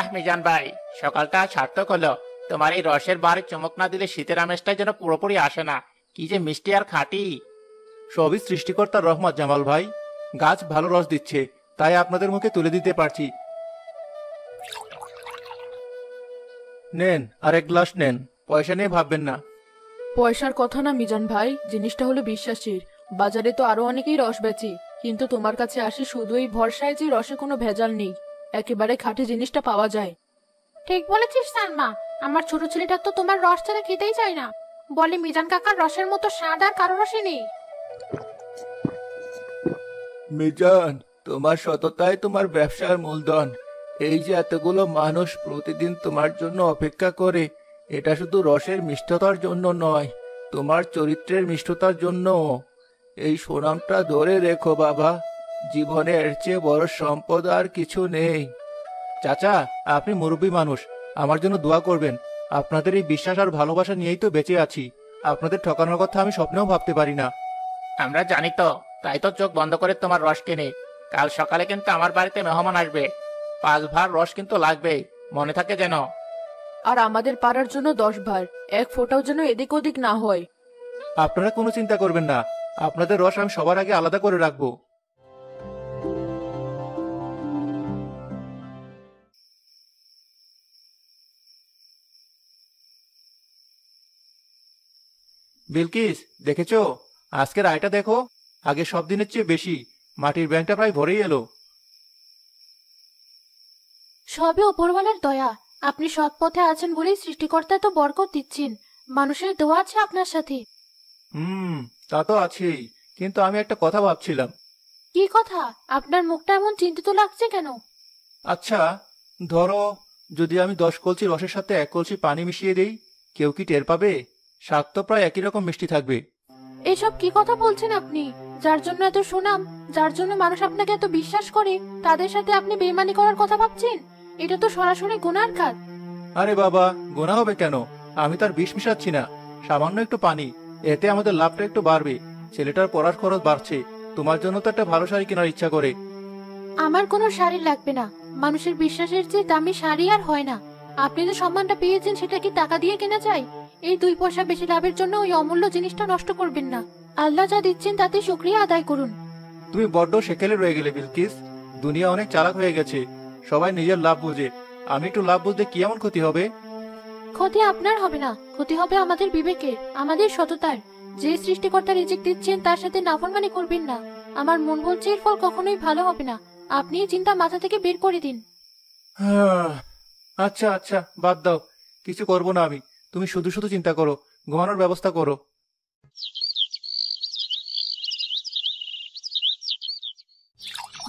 বাহ মিজান ভাই, সকালটা সার্থক হলো। তোমার এই রসের বারে চমক না দিলে শীতের আমেজটা যেন পুরোপুরি আসে না। কি যে মিষ্টি আর খাঁটি। সবই সৃষ্টিকর্তার রহমত জামাল ভাই। গাছ ভালো রস দিচ্ছে, তাই আপনাদের মুখে তুলে দিতে পারছি। নেন, আরেক গ্লাস নেন। পয়সা নিয়ে ভাববেন না। পয়সার কথা না মিজান ভাই, জিনিসটা হলো বিশ্বাসের। বাজারে তো আরো অনেকেই রস বেচে, কিন্তু তোমার কাছে আসে শুধু এই ভরসায় যে রসে কোনো ভেজাল নেই, একেবারে খাঁটি জিনিসটা পাওয়া যায়। ঠিক বলেছিস সালমা। আমার ছোট ছেলেটা তো তোমার রস ছাড়া খেতেই চায় না। বলে মিজান কাকার রসের মতো স্বাদ আর কারো রসে নেই। মিজান, তোমার সততাই তোমার ব্যবসার মূলধন। এই যে এতগুলো মানুষ প্রতিদিন তোমার জন্য অপেক্ষা করে, এটা শুধু রসের মিষ্টতার জন্য নয়, তোমার চরিত্রের মিষ্টতার জন্য। এই সুনামটা ধরে রেখো বাবা। জীবনে এর চেয়ে বড় সম্পদ আর কিছু নেই। চাচা, আপনি মুরব্বী মানুষ, আমার জন্য দোয়া করবেন। আপনাদের এই বিশ্বাস আর ভালোবাসা নিয়েই তো বেঁচে আছি। আপনাদের ঠকানোর কথা আমি স্বপ্নেও ভাবতে পারি না। আমরা জানি তো, তাই তো চোখ বন্ধ করে তোমার রস কিনি। কাল সকালে কিন্তু আমার বাড়িতে মেহমান আসবে, 5 ভার রস কিন্তু লাগবেই, মনে থাকে যেন। আর আমাদের পাড়ার জন্য 10 ভার, এক ফোঁটাও যেন এদিক ওদিক না হয়। আপনারা কোনো চিন্তা করবেন না, আপনাদের রস আমি সবার আগে আলাদা করে রাখবো। বিলকিস, দেখেছো? আজকের আয়টা দেখো, আগে সব দিনের চেয়ে বেশি। মাটির ব্যাংকটা প্রায় ভরেই এলো। সবই ওপরওয়ালার দয়া। আপনি সৎ পথে আছেন বলেই সৃষ্টিকর্তা তো বরকত দিচ্ছেন। মানুষের দোয়া আছে আপনার সাথে। হুম, তা তো আছেই, কিন্তু আমি একটা কথা ভাবছিলাম। কি কথা? আপনার মুখটা এমন চিন্তিত লাগছে কেন? আচ্ছা, ধরো যদি আমি 10 কলসি রসের সাথে 1 কলসি পানি মিশিয়ে দেই, কেউ কি টের পাবে? স্বাদ তো প্রায় একই রকম মিষ্টি থাকবে। এসব কি কথা বলছেন আপনি? যার জন্য এত সুনাম, যার জন্য মানুষ আপনাকে এত বিশ্বাস করে, তাদের সাথে আপনি বেইমানি করার কথা ভাবছেন? এটা তো সরাসরি গুনার কাজ। আরে বাবা, গোনা হবে কেন? আমি তার বিষ মিশাচ্ছি না, সামান্য একটু পানি। এতে আমাদের লাভটা একটু বাড়বে। ছেলেটার পড়ার খরচ বাড়ছে, তোমার জন্য তো একটা ভালো শাড়ি কেনার ইচ্ছা করে। আমার কোনো শাড়ি লাগবে না। মানুষের বিশ্বাসের চেয়ে দামি শাড়ি আর হয় না। আপনি যে সম্মানটা পেয়েছেন সেটা কি টাকা দিয়ে কেনা যায়? এই 2 পয়সা বেশি লাভের জন্য ওই অমূল্য জিনিসটা নষ্ট করবেন না। আল্লাহ যা দিচ্ছেন তাতে শুকরিয়া আদায় করুন। তুমি বড্ড সেকেলে রয়ে গেলে বিলকিস। দুনিয়া অনেক চালাক হয়ে গেছে, সবাই নিজের লাভ বুঝে। আমি একটু লাভ বুঝতে কি এমন ক্ষতি হবে? ক্ষতি আপনার হবে না, ক্ষতি হবে আমাদের বিবেকের, আমাদের সততার। যে সৃষ্টিকর্তা রিজিক দিচ্ছেন তার সাথে নাফরমানি করবেন না। আমার মন বলছে এর ফল কখনোই ভালো হবে না। আপনি এই চিন্তা মাথা থেকে বের করে দিন। আচ্ছা আচ্ছা, বাদ দাও, কিছু করব না আমি। তুমি শুধু শুধু চিন্তা করো, ঘুমানোর ব্যবস্থা করো।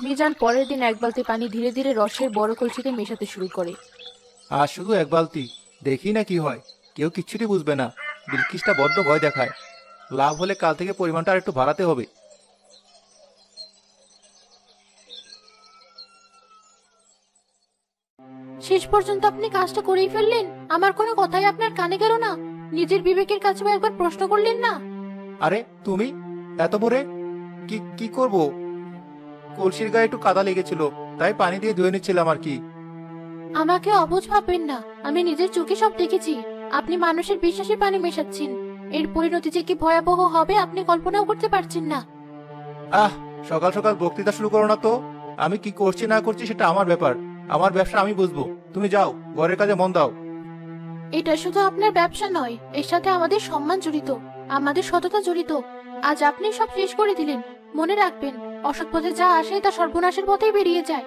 মিজান পরের দিন 1 বালতি পানি ধীরে ধীরে রসের বড় কলসিতে মেশাতে শুরু করে। আর শুধু 1 বালতি, দেখি না কি হয়। কেউ কিচ্ছুটি বুঝবে না। বিলকিসটা বড্ড ভয় দেখায়। লাভ হলে কাল থেকে পরিমাণটা আর একটু বাড়াতে হবে। শেষ পর্যন্ত আপনি কাজটা করেই ফেললেন। আমার কোনো কথাই আপনার কানে গেল না? নিজের বিবেকের কাছে একবার প্রশ্ন করলেন না? আরে তুমি এত ভোরে কি কি করব? কলসির গায়ে একটু কাদা লেগেছিল, তাই পানি দিয়ে ধুয়ে নিচ্ছিলাম আর কি। আমাকে অবুঝ ভাববেন না, আমি নিজের চোখে সব দেখেছি। আপনি মানুষের বিশ্বাসে পানি মেশাচ্ছেন। এর পরিণতি যে কি ভয়াবহ হবে আপনি কল্পনাও করতে পারছেন না। আহ, সকাল সকাল বক্তৃতা শুরু করো না তো। আমি কি করছি না করছি সেটা আমার ব্যাপার, আমার ব্যবসা আমি বুঝবো। তুমি যাও, ঘরের কাজে মন দাও। এটা শুধু আপনার ব্যবসা নয়, এর সাথে আমাদের সম্মান জড়িত, আমাদের সততা জড়িত। আজ আপনি সব শেষ করে দিলেন। মনে রাখবেন, অসৎ পথে যা আসে তা সর্বনাশের পথেই বেরিয়ে যায়।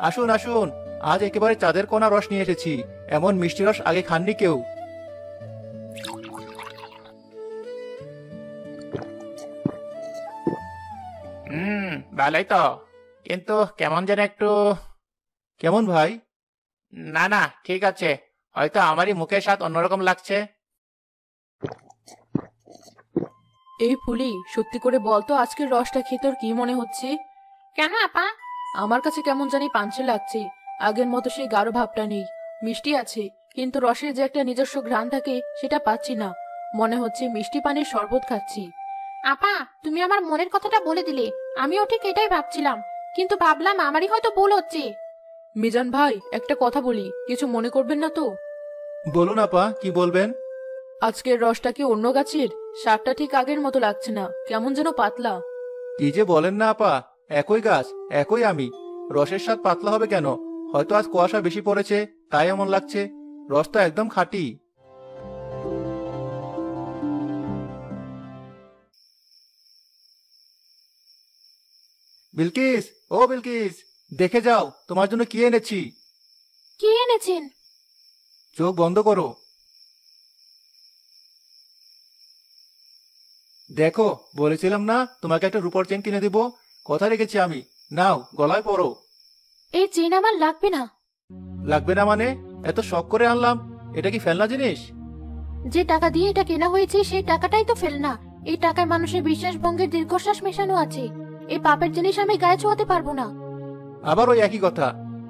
আসুন আসুন, আজ একেবারে চাঁদের কোনা রস নিয়ে এসেছি। এমন মিষ্টি রস আগে খাননি কেউ। ভালোই তো, কিন্তু কেমন যেন একটু। কেমন ভাই? না না, ঠিক আছে, হয়তো আমারই মুখের স্বাদ অন্যরকম লাগছে। এই ফুলি, সত্যি করে বলতো আজকের রসটা খেয়ে তোর কি মনে হচ্ছে? কেন আপা? আমার কাছে কেমন জানি পাঞ্চে লাগছে। আগের মতো সেই গাঢ় ভাবটা নেই। মিষ্টি আছে, কিন্তু রসের যে একটা নিজস্ব ঘ্রাণ থাকে সেটা পাচ্ছি না। মনে হচ্ছে মিষ্টি পানির শরবত খাচ্ছি। আপা, তুমি আমার মনের কথাটা বলে দিলে। আমিও ঠিক এটাই ভাবছিলাম, কিন্তু ভাবলাম আমারই হয়তো ভুল হচ্ছে। মিজান ভাই, একটা কথা বলি, কিছু মনে করবেন না তো? বলুন আপা, কি বলবেন? আজকের রসটা কি অন্য গাছের? স্বাদটা ঠিক আগের মতো লাগছে না, কেমন যেন পাতলা। কি যে বলেন না আপা, একই গাছ, একই আমি। রসের স্বাদ পাতলা হবে কেন? হয়তো আজ কুয়াশা বেশি পড়েছে, তাই এমন লাগছে। রস তো একদম খাঁটি। বিলকিস, ও বিলকিস, দেখে যাও তোমার জন্য কি এনেছি। কি এনেছেন? চোখ বন্ধ করো। দেখো, বলেছিলাম না তোমাকে একটা রূপোর চেন কিনে দিব? কথা রেখেছি আমি। নাও, গলায় পরো। এই চেন আমার লাগবে না। লাগবে না মানে? এত শখ করে আনলাম, এটা কি ফেলনা জিনিস? যে টাকা দিয়ে এটা কেনা হয়েছে সেই টাকাটাই তো ফেলনা। এই টাকায় মানুষের বিশ্বাস ভঙ্গের দীর্ঘশ্বাস মেশানো আছে। এই পাপের জিনিস আমি গায়ে ছোঁয়াতে পারবো না। আবার ওই একই কথা,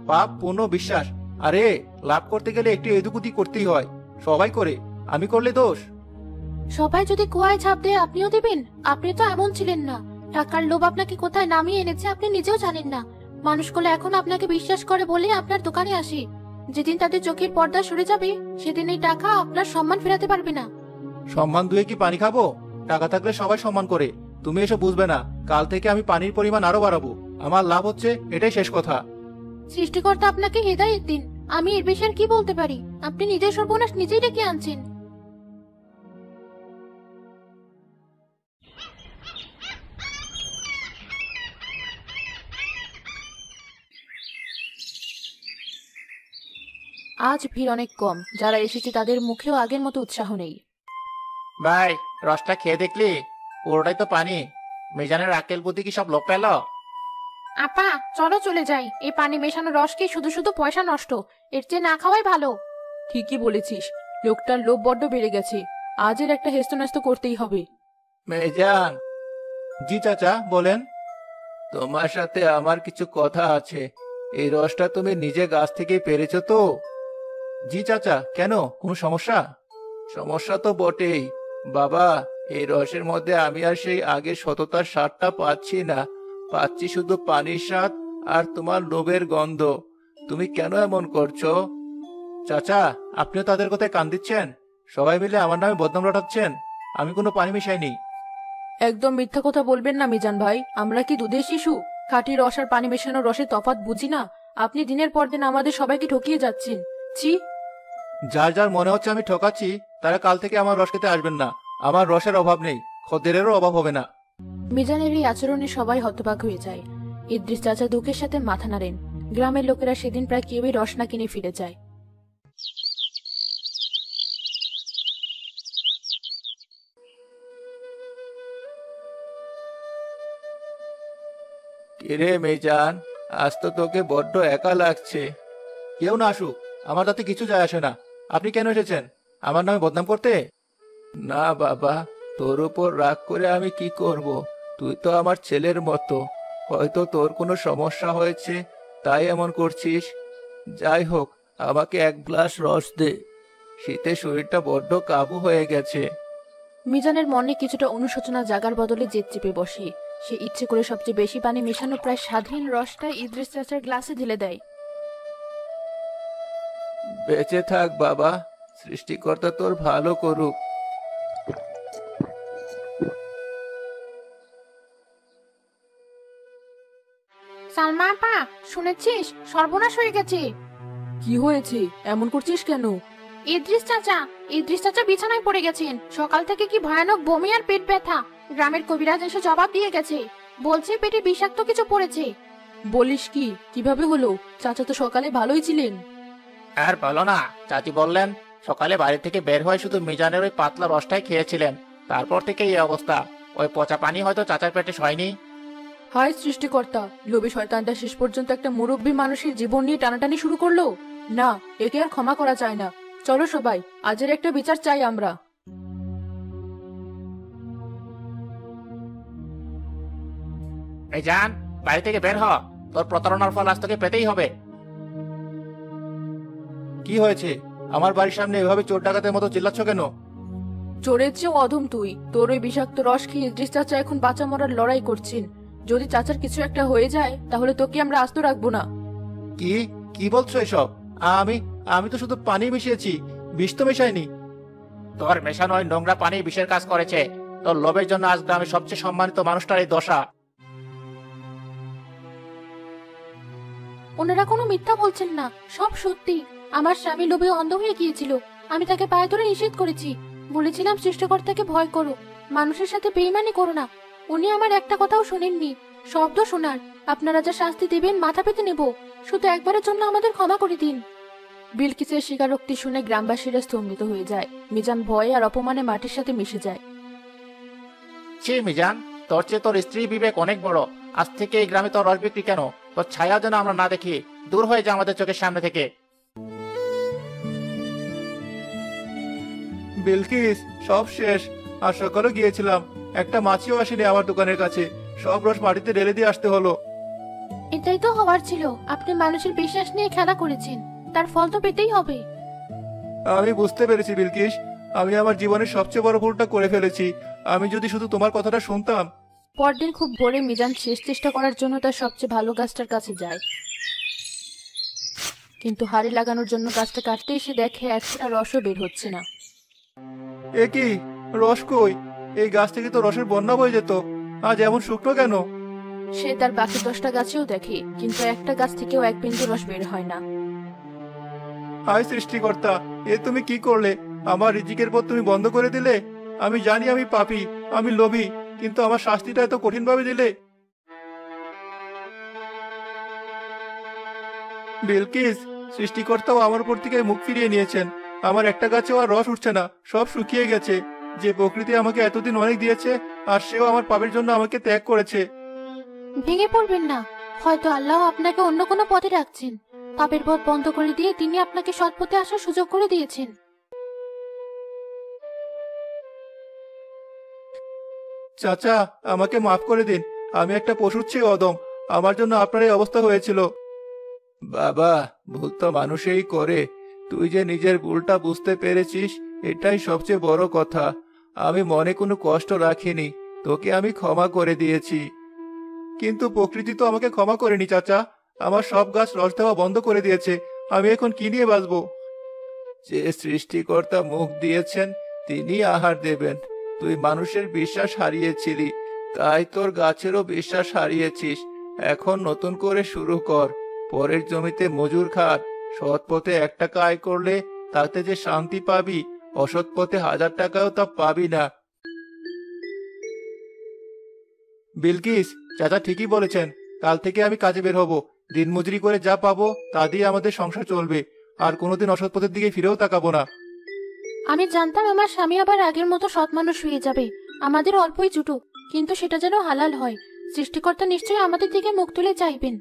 পাপ, পুণ্য, বিশ্বাস। আরে, লাভ করতে গেলে একটু এদিকুতি করতেই হয়, সবাই করে, আমি করলে দোষ? সবাই যদি কুয়ায় ঝাঁপ দেয় আপনিও দেবেন? আপনি তো এমন ছিলেন না। টাকার লোভ আপনাকে কোথায় নামিয়ে এনেছে আপনি নিজেও জানেন না। মানুষগুলো এখন আপনাকে বিশ্বাস করে বলে আপনার দোকানে আসে। যেদিন তাদের চোখের পর্দা সরে যাবে সেদিন এই টাকা আপনার সম্মান ফেরাতে পারবে না। সম্মান দুয়ে কি পানি খাবো? টাকা থাকলে সবাই সম্মান করে, তুমি এসব বুঝবে না। কাল থেকে আমি পানির পরিমাণ আরো বাড়াবো। আমার লাভ হচ্ছে, এটাই শেষ কথা। সৃষ্টিকর্তা আপনাকে হেদায়েত দিন। আমি এর বেশি আর কি বলতে পারি? আপনি নিজের সর্বনাশ নিজেই ডেকে আনছেন। আজ ভিড় অনেক কম, যারা এসেছে তাদের মুখেও আগের মতো উৎসাহ নেই। ভাই, রসটা খেয়ে দেখলি? পুরোটাই তো পানি। মিজানের আক্কেল বুদ্ধি কি সব লোপ পেল? আপা, চলো চলে যাই। এই পানি মেশানো রস কি শুধু শুধু পয়সা নষ্ট? এর চেয়ে না খাওয়াই ভালো। ঠিকই বলেছিস, লোকটার লোভ বড্ড বেড়ে গেছে। আজের একটা হেস্তনেস্ত করতেই হবে। মেজান। জি চাচা, বলেন। তোমার সাথে আমার কিছু কথা আছে। এই রসটা তুমি নিজে গাছ থেকে পেরেছো তো? জি চাচা, কেন, কোনো সমস্যা? সমস্যা তো বটেই বাবা। এই রসের মধ্যে আমি আর সেই আগের সততার স্বাদটা পাচ্ছি না। পাচ্ছি শুধু পানির স্বাদ আর তোমার লোভের গন্ধ। তুমি কেন এমন করছো? চাচা, আপনিও তাদের কথায় কান দিচ্ছেন? সবাই মিলে আমার নামে বদনাম রটাচ্ছেন। আমি কোনো পানি মিশাইনি। একদম মিথ্যা কথা বলবেন না মিজান ভাই, আমরা কি দুধের শিশু? খাঁটি রস আর পানি মেশানো রসের তফাৎ বুঝি না? আপনি দিনের পর দিন আমাদের সবাইকে ঠকিয়ে যাচ্ছেন। ছি! যার যার মনে হচ্ছে আমি ঠকাচ্ছি, তারা কাল থেকে আমার রস খেতে আসবেন না। আমার রসের অভাব নেই, খদ্দেরেরও অভাব হবে না। মিজানের এই আচরণে সবাই হতবাক হয়ে যায়। ইদ্রিস চাচা দুঃখের সাথে মাথা নাড়েন। গ্রামের লোকেরা সেদিন প্রায় কেউই রস না কিনে ফিরে যায়। কিরে মেজান, আজ তো তোকে বড্ড একা লাগছে। কেউ না আসুক, আমার তাতে কিছু যায় আসে না। আপনি কেন এসেছেন? আমার নামে বদনাম করতে? না বাবা, তোর উপর রাগ করে আমি কি করব? তুই তো আমার ছেলের মতো। হয়তো তোর কোনো সমস্যা হয়েছে, তাই এমন করছিস। যাই হোক, আমাকে এক গ্লাস রস দে। শীতে শরীরটা বড্ড কাবু হয়ে গেছে। মিজানের মনে কিছুটা অনুশোচনা জাগার বদলে জেদ চেপে বসে। সে ইচ্ছে করে সবচেয়ে বেশি পানি মেশানো প্রায় স্বাধীন রসটা ইদ্রিস চাচার গ্লাসে ঢেলে দেয়। বেঁচে থাক বাবা, সৃষ্টিকর্তা তোর ভালো করুক। সালমা আপা, শুনেছিস? সর্বনাশ হয়ে গেছে। কি হয়েছে? এমন করছিস কেন? ইদ্রিস চাচা বিছানায় পড়ে গেছেন। সকাল থেকে কি ভয়ানক বমি আর পেট ব্যথা। গ্রামের কবিরাজ এসে জবাব দিয়ে গেছে। বলছে পেটে বিষাক্ত কিছু পড়েছে। বলিস কি? কিভাবে হলো? চাচা তো সকালে ভালোই ছিলেন। আর বলো না, চাচি বললেন সকালে বাড়ি থেকে বের হয়ে শুধু মিজানের ওই পাতলা রসটাই খেয়েছিলেন। তারপর থেকে এই অবস্থা। ওই পচা পানি হয়তো চাচার পেটে সয়নি। হায় সৃষ্টিকর্তা, লোভী শয়তানটা শেষ পর্যন্ত একটা মুরব্বী মানুষের জীবন নিয়ে টানাটানি শুরু করলো। না, একে আর ক্ষমা করা যায় না। চলো সবাই, আজের একটা বিচার চাই আমরা। মিজান, বাড়ি থেকে বের হ। তোর প্রতারণার ফল আজ তোকে পেতেই হবে। কি হয়েছে? আমার বাড়ির সামনে এভাবে চোর ডাকাতের মতো চিল্লাচ্ছ কেন? চোরের চেয়েও অধম তুই। তোর ওই বিষাক্ত রস খেয়ে ইদ্রিস চাচা এখন বাঁচা মরার লড়াই করছেন। যদি চাচার কিছু একটা হয়ে যায় তাহলে তোকে আমরা আস্ত রাখবো না। কি কি বলছো এসব? আমি আমি তো শুধু পানি মিশিয়েছি, বিষ তো মেশাইনি। তোর মেশানো ওই নোংরা পানি বিষের কাজ করেছে। তোর লোভের জন্য আজ গ্রামের সবচেয়ে সম্মানিত মানুষটার এই দশা। ওনারা কোনো মিথ্যা বলছেন না, সব সত্যি। আমার স্বামী লোভে অন্ধ হয়ে গিয়েছিল। আমি তাকে পায়ে ধরে নিষেধ করেছি, বলেছিলাম সৃষ্টিকর্তাকে ভয় করো, মানুষের সাথে বেইমানি করো না। উনি আমার একটা কথাও শোনেননি। শব্দ শোনার আপনারা যা শাস্তি দেবেন মাথা পেতে নেব। শুধু একবারের জন্য আমাদের ক্ষমা করে দিন। বিলকিসের স্বীকারোক্তি শুনে গ্রামবাসীরা স্তম্ভিত হয়ে যায়। মিজান ভয়ে আর অপমানে মাটির সাথে মিশে যায়। ছি মিজান, তোর চেয়ে তোর স্ত্রী বিবেক অনেক বড়। আজ থেকে এই গ্রামে তোর রস বিক্রি কেন? তোর ছায়া যেন আমরা না দেখি। দূর হয়ে যা আমাদের চোখের সামনে থেকে। বিলকিস, সব শেষ। আর সকালে গিয়েছিলাম, একটা মাছিও আসেনি আমার দোকানের কাছে। সব রস মাটিতে ঢেলে দিয়ে আসতে হলো। এটাই তো হওয়ার ছিল। আপনি মানুষের বিশ্বাস নিয়ে খেলা করেছেন, তার ফল তো পেতেই হবে। আমি বুঝতে পেরেছি বিলকিস, আমি আমার জীবনের সবচেয়ে বড় ভুলটা করে ফেলেছি। আমি যদি শুধু তোমার কথাটা শুনতাম। পরদিন খুব ভোরে মিজান শেষ চেষ্টা করার জন্য তার সবচেয়ে ভালো গাছটার কাছে যায়, কিন্তু হাড়ি লাগানোর জন্য গাছটা কাটতে এসে দেখে একটা রসও বের হচ্ছে না। এ কি, রস কই? এই গাছ থেকে তো রসের বন্যা বয়ে যেত। আজ এমন শুকনো কেন? সে তার বাকি 10টা গাছেও দেখে, কিন্তু একটা গাছ থেকেও এক বিন্দু রস বের হয় না। হায় সৃষ্টিকর্তা, এ তুমি কি করলে? আমার রিজিকের পথ তুমি বন্ধ করে দিলে। আমি জানি আমি পাপী, আমি লোভী, কিন্তু আমার শাস্তিটা এত কঠিন ভাবে দিলে। বিলকিস, সৃষ্টিকর্তাও আমার উপর থেকে মুখ ফিরিয়ে নিয়েছেন। আমার একটা গাছেও আর রস উঠছে না, সব শুকিয়ে গেছে। যে প্রকৃতি আমাকে এতদিন অনেক দিয়েছে, আর সেও আমার পাপের জন্য আমাকে ত্যাগ করেছে। ভেঙে পড়বেন না। হয়তো আল্লাহ আপনাকে অন্য কোনো পথে রাখছেন। পাপের পথ বন্ধ করে দিয়ে তিনি আপনাকে সৎ পথে আসার সুযোগ করে দিয়েছেন। চাচা, আমাকে মাফ করে দিন। আমি একটা পশুর চেয়ে অদম। আমার জন্য আপনার এই অবস্থা হয়েছিল। বাবা, ভুল তো মানুষই করে। তুই যে নিজের ভুলটা বুঝতে পেরেছিস, এটাই সবচেয়ে বড় কথা। আমি মনে কোনো কষ্ট রাখিনি, তোকে আমি ক্ষমা করে দিয়েছি। কিন্তু প্রকৃতি তো আমাকে ক্ষমা করেনি চাচা। আমার সব গাছ রস দেওয়া বন্ধ করে দিয়েছে। আমি এখন কি নিয়ে বাঁচবো? যে সৃষ্টিকর্তা মুখ দিয়েছেন, তিনি আহার দেবেন। তুই মানুষের বিশ্বাস হারিয়েছিলি, তাই তোর গাছেরও বিশ্বাস হারিয়েছিস। এখন নতুন করে শুরু কর। পরের জমিতে মজুর খাট। সৎ পথে 1 টাকা আয় করলে তাতে যে শান্তি পাবি, অসৎ পথে 1000 টাকাও তা পাবি না। বিলকিস, চাচা ঠিকই বলেছেন। কাল থেকে আমি কাজে বের হব। দিনমজুরি করে যা পাবো তা দিয়ে আমাদের সংসার চলবে। আর কোনোদিন অসৎ পথের দিকে ফিরেও তাকাবো না। আমি জানতাম আমার স্বামী আবার আগের মতো সৎ মানুষ হয়ে যাবে। আমাদের অল্পই জুটুক, কিন্তু সেটা যেন হালাল হয়। সৃষ্টিকর্তা নিশ্চয়ই আমাদের দিকে মুখ তুলে চাইবেন।